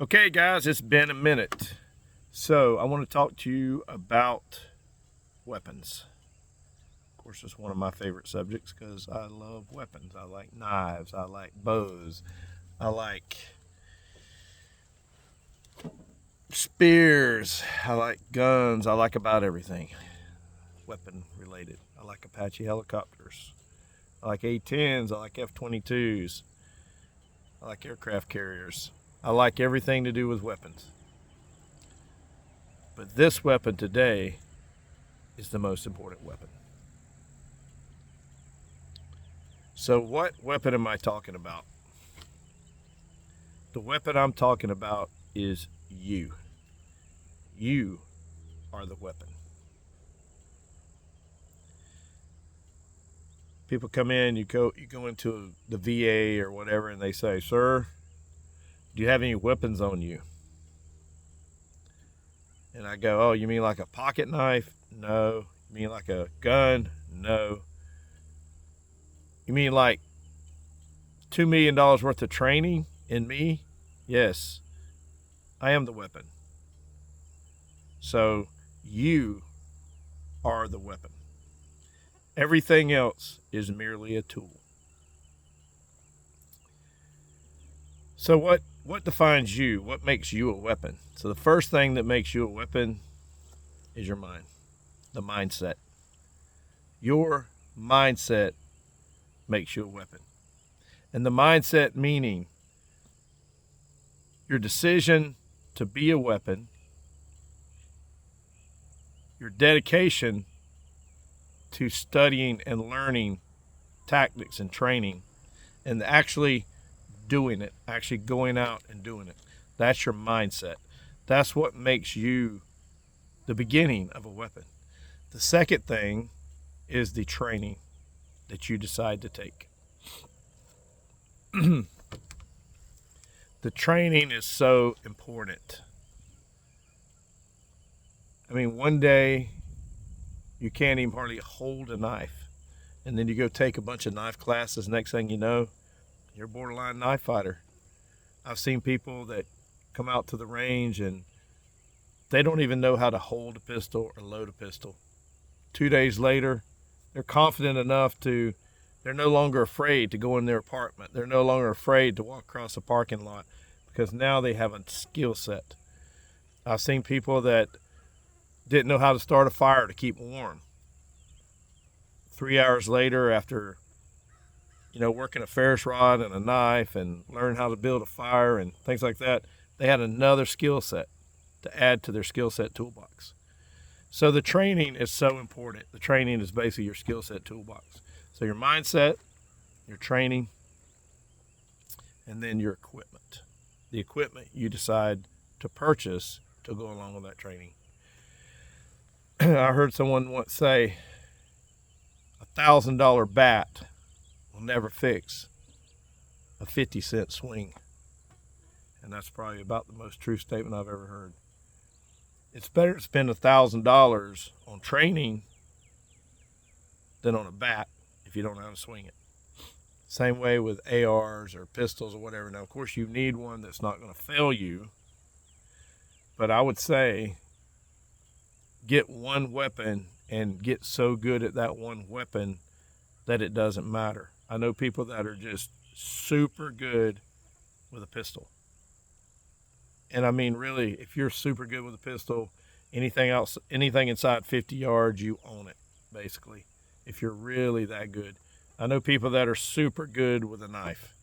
Okay, guys, it's been a minute. So, I want to talk to you about weapons. Of course, it's one of my favorite subjects because I love weapons. I like knives, I like bows, I like spears, I like guns, I like about everything weapon related. I like Apache helicopters, I like A-10s, I like F-22s, I like aircraft carriers. I like everything to do with weapons. But this weapon today is the most important weapon. So, what weapon am I talking about? The weapon I'm talking about is you. You are the weapon. People come in, you go into the VA or whatever, and they say, "Sir, do you have any weapons on you?" And I go, "Oh, you mean like a pocket knife? No. You mean like a gun? No. You mean like $2 million worth of training in me? Yes. I am the weapon. So you are the weapon. Everything else is merely a tool." So what defines you? What makes you a weapon? So the first thing that makes you a weapon is your mind, the mindset. Your mindset makes you a weapon. And the mindset meaning your decision to be a weapon, your dedication to studying and learning tactics and training, and actually doing it, actually going out and doing it. That's your mindset. That's what makes you the beginning of a weapon. The second thing is the training that you decide to take. The training is so important. I mean, one day you can't even hardly hold a knife. And then you go take a bunch of knife classes. Next thing you know, you're a borderline knife fighter. I've seen people that come out to the range and they don't even know how to hold a pistol or load a pistol. 2 days later, they're confident enough they're no longer afraid to go in their apartment. They're no longer afraid to walk across a parking lot because now they have a skill set. I've seen people that didn't know how to start a fire to keep warm. 3 hours later, after working a ferris rod and a knife and learn how to build a fire and things like that, they had another skill set to add to their skill set toolbox. So the training is so important. The training is basically your skill set toolbox. So your mindset, your training, and then your equipment. The equipment you decide to purchase to go along with that training. I heard someone once say, $1,000 bat will never fix a 50-cent swing. And that's probably about the most true statement I've ever heard. It's better to spend $1,000 on training than on a bat if you don't know how to swing it. Same way with ARs or pistols or whatever. Now, of course, you need one that's not going to fail you. But I would say get one weapon and get so good at that one weapon that it doesn't matter. I know people that are just super good with a pistol. And I mean, really, if you're super good with a pistol, anything else, anything inside 50 yards, you own it, basically, if you're really that good. I know people that are super good with a knife.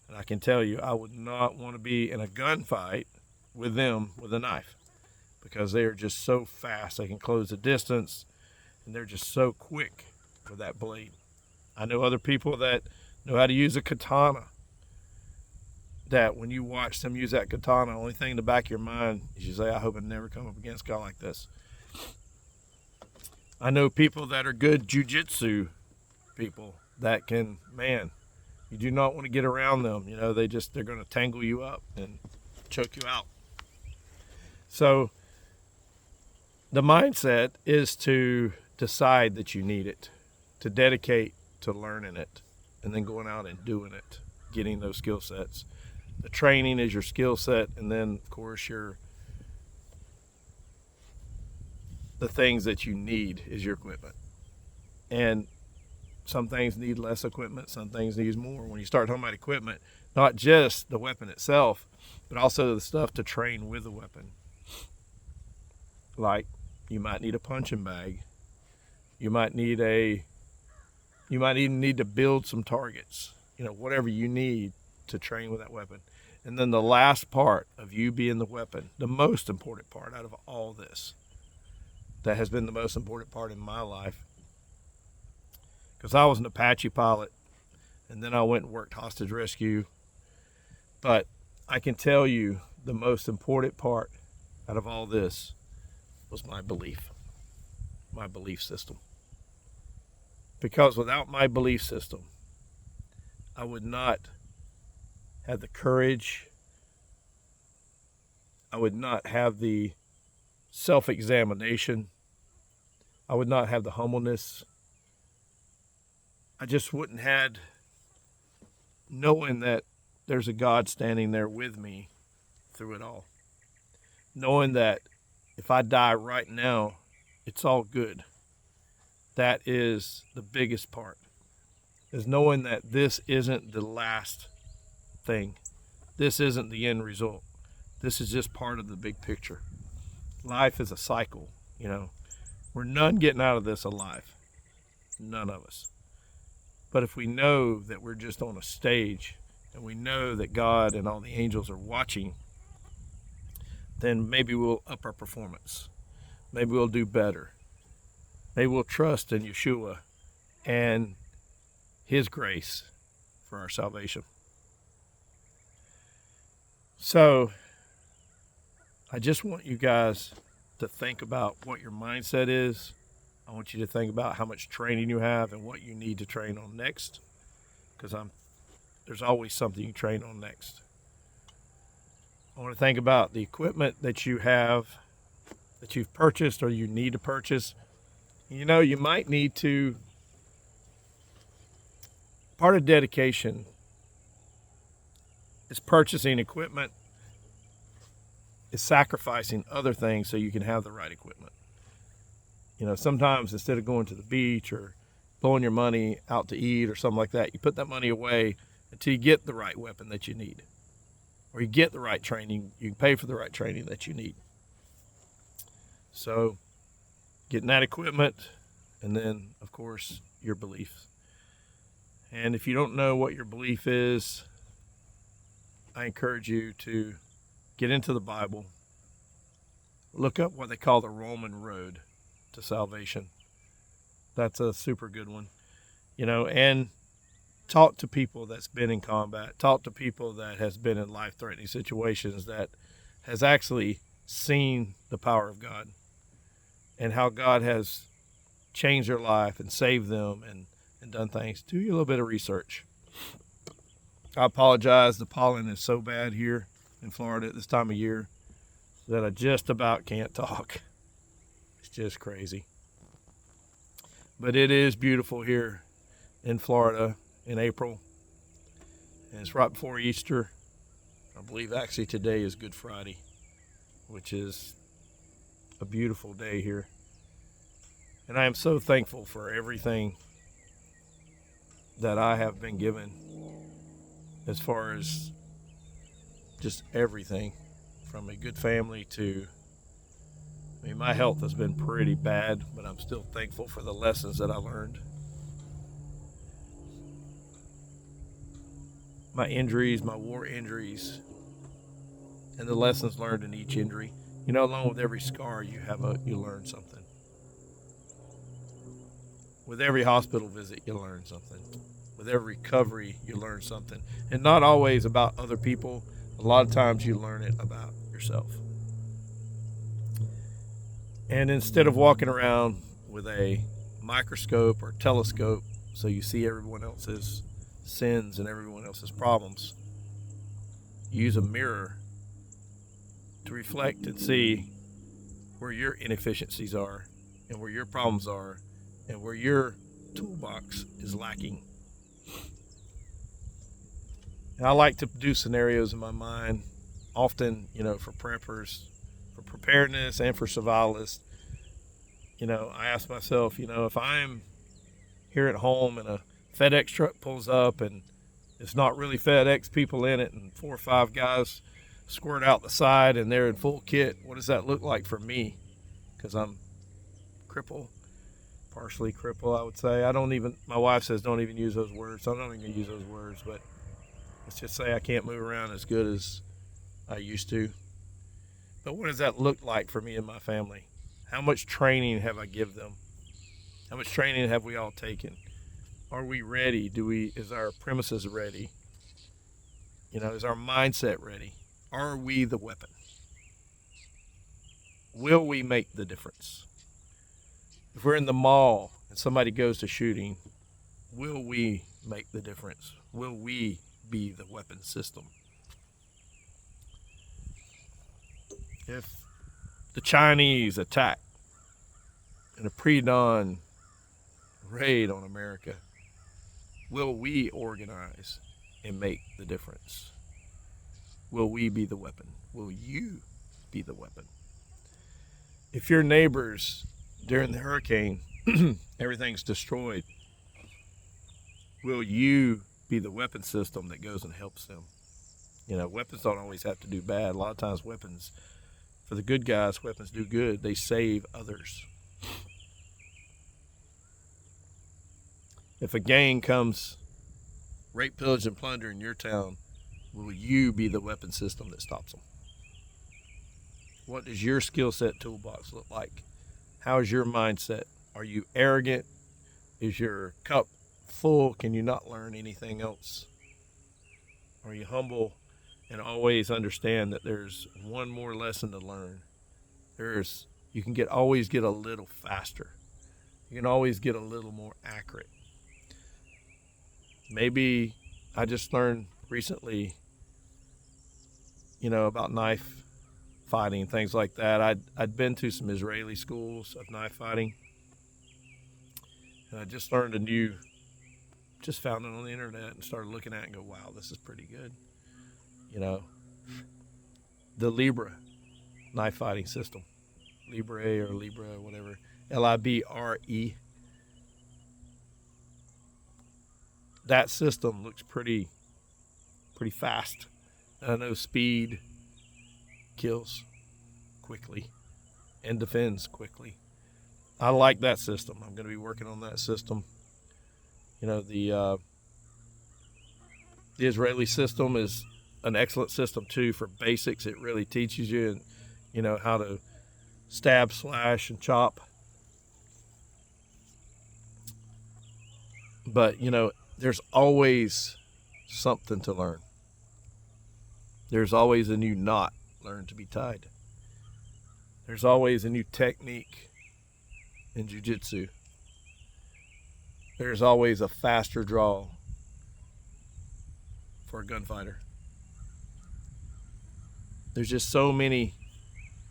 And I can tell you, I would not want to be in a gunfight with them with a knife because they are just so fast. They can close the distance, and they're just so quick with that blade. I know other people that know how to use a katana, that when you watch them use that katana, the only thing in the back of your mind is you say, I hope I never come up against a guy like this. I know people that are good jujitsu people that can, man, you do not want to get around them. They're going to tangle you up and choke you out. So the mindset is to decide that you need it, to dedicate to learning it, and then going out and doing it, getting those skill sets. The training is your skill set, and then of course the things that you need is your equipment. And some things need less equipment, some things need more. When you start talking about equipment, not just the weapon itself, but also the stuff to train with the weapon. Like you might need a punching bag. You might even need to build some targets. Whatever you need to train with that weapon. And then the last part of you being the weapon, the most important part out of all this, that has been the most important part in my life, because I was an Apache pilot, and then I went and worked hostage rescue. But I can tell you the most important part out of all this was my belief system. Because without my belief system, I would not have the courage, I would not have the self-examination, I would not have the humbleness, I just wouldn't have knowing that there's a God standing there with me through it all. Knowing that if I die right now, it's all good. That is the biggest part, is knowing that this isn't the last thing. This isn't the end result. This is just part of the big picture. Life is a cycle, We're none getting out of this alive. None of us. But if we know that we're just on a stage, and we know that God and all the angels are watching, then maybe we'll up our performance. Maybe we'll do better. Maybe we'll trust in Yeshua and His grace for our salvation. So, I just want you guys to think about what your mindset is. I want you to think about how much training you have and what you need to train on next, because there's always something you train on next. I want to think about the equipment that you have, that you've purchased or you need to purchase. You might need to, part of dedication is purchasing equipment, is sacrificing other things so you can have the right equipment. Sometimes instead of going to the beach or blowing your money out to eat or something like that, you put that money away until you get the right weapon that you need, or you get the right training. You can pay for the right training that you need. So getting that equipment, and then of course your beliefs. And if you don't know what your belief is, I encourage you to get into the Bible, look up what they call the Roman road to salvation. That's a super good one, and talk to people that's been in combat, talk to people that has been in life-threatening situations, that has actually seen the power of God and how God has changed their life and saved them and done things. Do you a little bit of research. I apologize. The pollen is so bad here in Florida at this time of year that I just about can't talk. It's just crazy. But it is beautiful here in Florida in April. And it's right before Easter. I believe actually today is Good Friday, which is a beautiful day here. And I am so thankful for everything that I have been given, as far as just everything, from a good family to, my health has been pretty bad, but I'm still thankful for the lessons that I learned. My injuries, my war injuries, and the lessons learned in each injury. Along with every scar, you learn something. With every hospital visit, you learn something. With every recovery, you learn something. And not always about other people. A lot of times you learn it about yourself. And instead of walking around with a microscope or telescope so you see everyone else's sins and everyone else's problems, use a mirror to reflect and see where your inefficiencies are and where your problems are and where your toolbox is lacking. And I like to do scenarios in my mind, often, for preppers, for preparedness, and for survivalists. I ask myself, if I'm here at home and a FedEx truck pulls up and it's not really FedEx people in it and 4 or 5 guys squirt out the side and they're in full kit, what does that look like for me? Because I'm partially crippled, I would say. My wife says don't even use those words, so I'm not even going to use those words, but let's just say I can't move around as good as I used to. But what does that look like for me and my family? How much training have I given them? How much training have we all taken? Are we ready? Is our premises ready? Is our mindset ready? Are we the weapon? Will we make the difference? If we're in the mall and somebody goes to shooting, will we make the difference? Will we be the weapon system? If the Chinese attack in a pre-dawn raid on America, will we organize and make the difference? Will we be the weapon? Will you be the weapon? If your neighbors during the hurricane, everything's destroyed, will you be the weapon system that goes and helps them? Weapons don't always have to do bad. A lot of times weapons, for the good guys, weapons do good. They save others. If a gang comes, rape, pillage, and plunder in your town, will you be the weapon system that stops them? What does your skill set toolbox look like? How is your mindset? Are you arrogant? Is your cup full? Can you not learn anything else? Are you humble and always understand that there's one more lesson to learn? You can always get a little faster. You can always get a little more accurate. Maybe I just learned recently, about knife fighting, things like that. I'd been to some Israeli schools of knife fighting, and I just learned just found it on the internet and started looking at it and go, wow, this is pretty good. The Libre knife fighting system, Libre, whatever, Libre. That system looks pretty fast. I know speed kills quickly and defends quickly. I like that system. I'm going to be working on that system. The Israeli system is an excellent system too for basics. It really teaches you, how to stab, slash, and chop. But, there's always something to learn. There's always a new knot learned to be tied. There's always a new technique in jiu-jitsu. There's always a faster draw for a gunfighter. There's just so many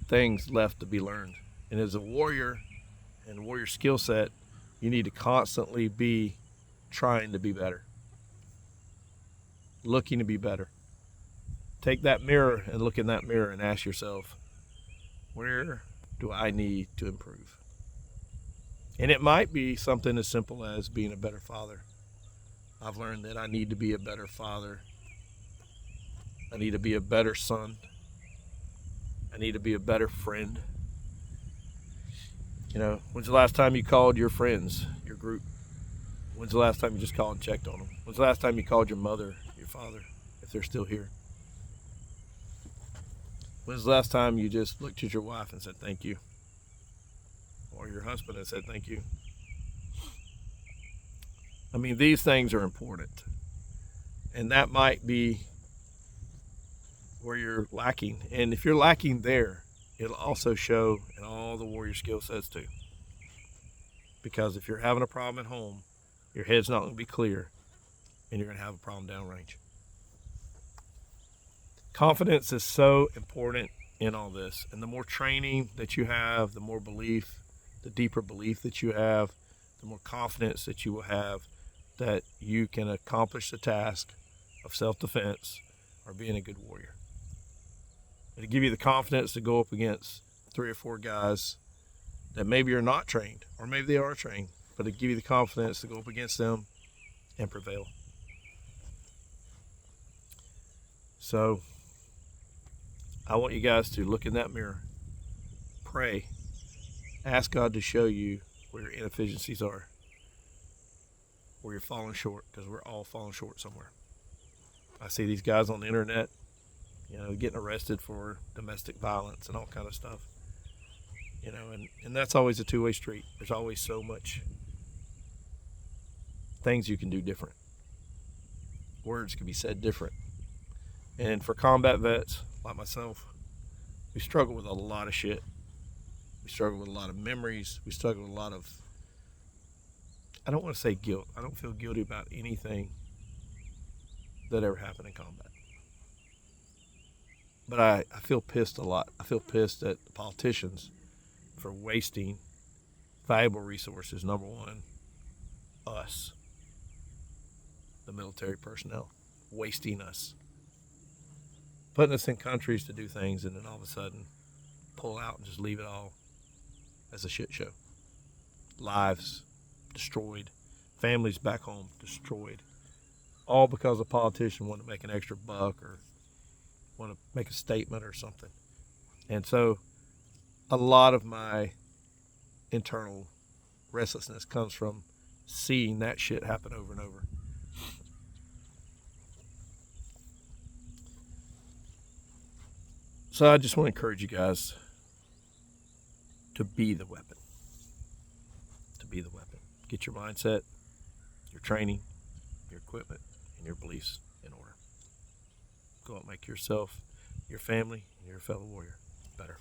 things left to be learned. And as a warrior and warrior skill set, you need to constantly be trying to be better, looking to be better. Take that mirror and look in that mirror and ask yourself, where do I need to improve? And it might be something as simple as being a better father. I've learned that I need to be a better father. I need to be a better son. I need to be a better friend. When's the last time you called your friends, your group? When's the last time you just called and checked on them? When's the last time you called your mother, your father, if they're still here? When's the last time you just looked at your wife and said thank you? Or your husband and said thank you? I mean, these things are important. And that might be where you're lacking. And if you're lacking there, it'll also show in all the warrior skill sets too. Because if you're having a problem at home, your head's not going to be clear, and you're going to have a problem downrange. Confidence is so important in all this. And the more training that you have, the more belief, the deeper belief that you have, the more confidence that you will have that you can accomplish the task of self-defense or being a good warrior. It'll give you the confidence to go up against 3 or 4 guys that maybe are not trained, or maybe they are trained, but it'll give you the confidence to go up against them and prevail. So I want you guys to look in that mirror, pray, ask God to show you where your inefficiencies are, where you're falling short, because we're all falling short somewhere. I see these guys on the internet, getting arrested for domestic violence and all kind of stuff. And that's always a two-way street. There's always so much things you can do different. Words can be said different. And for combat vets like myself, we struggle with a lot of shit. We struggle with a lot of memories. We struggle with a lot of, I don't want to say guilt. I don't feel guilty about anything that ever happened in combat. But I feel pissed a lot. I feel pissed at the politicians for wasting valuable resources. Number one, us, the military personnel, wasting us. Putting us in countries to do things and then all of a sudden pull out and just leave it all as a shit show. Lives destroyed, families back home destroyed, all because a politician wanted to make an extra buck or want to make a statement or something. And so a lot of my internal restlessness comes from seeing that shit happen over and over. So I just want to encourage you guys to be the weapon. To be the weapon. Get your mindset, your training, your equipment, and your beliefs in order. Go out and make yourself, your family, and your fellow warrior better.